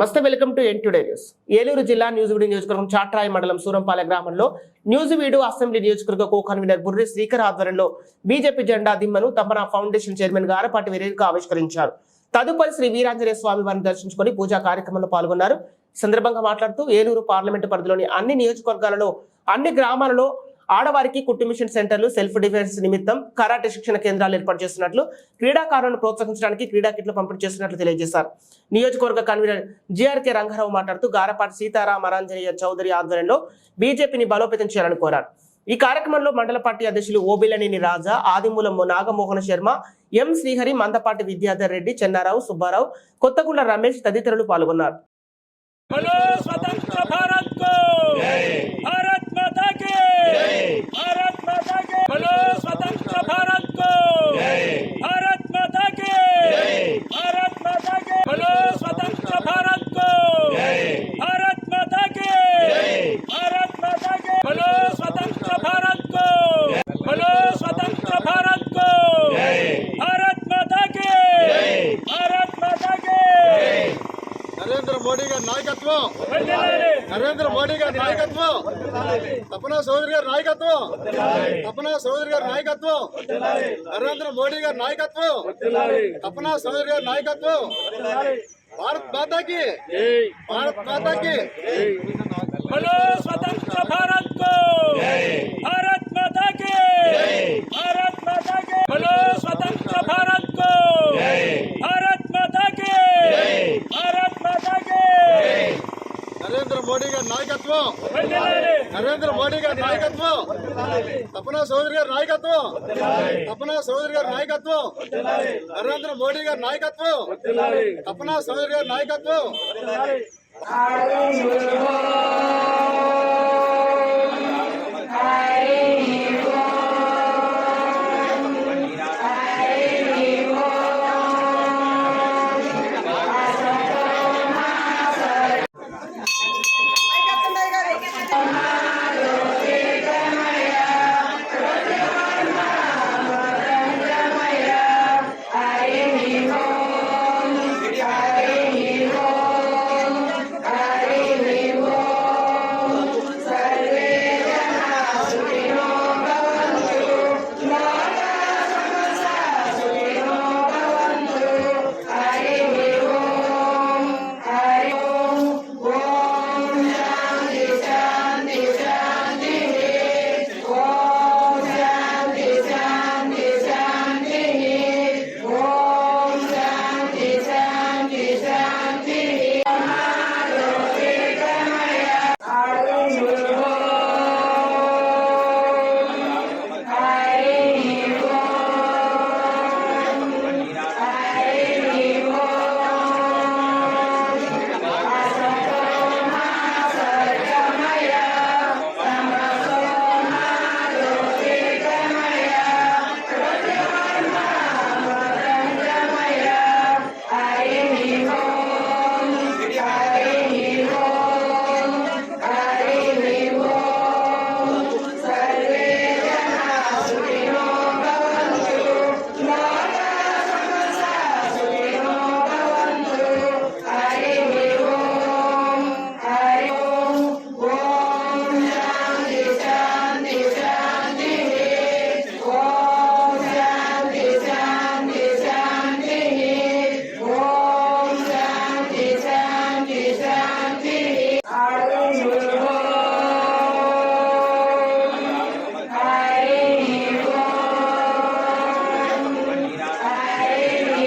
నమస్తే, welcome to N today news. Eluru జిల్లా న్యూజివీడు నియోజకవర్గం చాట్రాయి మండలం సూరంపాలె గ్రామంలో న్యూజివీడు అసెంబ్లీ నియోజకవర్గ కో-కన్వీనర్ బుర్రి శ్రీకర్ ఆధ్వర్యంలో బీజేపీ జెండా దిమ్మను తమ్మన ఫౌండేషన్ చైర్మన్ గారపాటి వీరేంద్ర ఆవిష్కరించారు. తదుపరి శ్రీ వీరాంజనేయ స్వామి వారిని దర్శించుకొని పూజా కార్యక్రమంలో పాల్గొన్నారు. ఈ సందర్భంగా మాట్లాడుతూ ఏలూరు పార్లమెంటు పరిధిలోని అన్ని నియోజకవర్గాలలో అన్ని గ్రామాలలో ఆడవారికి కుట్టు మిషన్ సెంటర్లు, సెల్ఫ్ డిఫెన్స్ నిమిత్తం కరాటే శిక్షణ కేంద్రాలు ఏర్పాటు చేస్తున్నట్లు, క్రీడాకారులను ప్రోత్సహించడానికి క్రీడా కిట్లు పంపిణీ చేస్తున్నట్లు తెలియజేశారు. నియోజకవర్గ కన్వీనర్ జిఆర్కే రంగారావు మాట్లాడుతూ గారపాటి సీతారామరాంజనేయ చౌదరి ఆధ్వర్యంలో బీజేపీని బలోపేతం చేయాలని కోరారు. ఈ కార్యక్రమంలో మండల పార్టీ అధ్యక్షులు ఓబిలనేని రాజా, ఆదిమూలం నాగమోహన శర్మ, ఎం శ్రీహరి, మందపాటి విద్యాధర్ రెడ్డి, చెన్నారావు, సుబ్బారావు, కొత్తగూడ రమేష్ తదితరులు పాల్గొన్నారు. నరేంద్ర మోడీ గారి నాయకత్వం, నరేంద్ర మోడీ గారి నాయకత్వం, తపనా చౌదరి గారి నాయకత్వం, తపనా చౌదరి గారి నాయకత్వం, నరేంద్ర మోడీ గారి నాయకత్వం, తపనా చౌదరి గారి నాయకత్వం. భారత్ మాతాకి, భారత్ మాతాకి. बोलो स्वतंत्र भारत को, भारत माता के, भारत माता के, बोलो स्वतंत्र भारत को, भारत माता के, भारत माता के. నరేంద్ర మోడీ గారి నాయకత్వం, నరేంద్ర మోడీ గారి నాయకత్వం, తపనా చౌదరి గారి నాయకత్వం, తపనా చౌదరి గారి నాయకత్వం, నరేంద్ర మోడీ గారి నాయకత్వం, తపనా చౌదరి గారి నాయకత్వం. Hare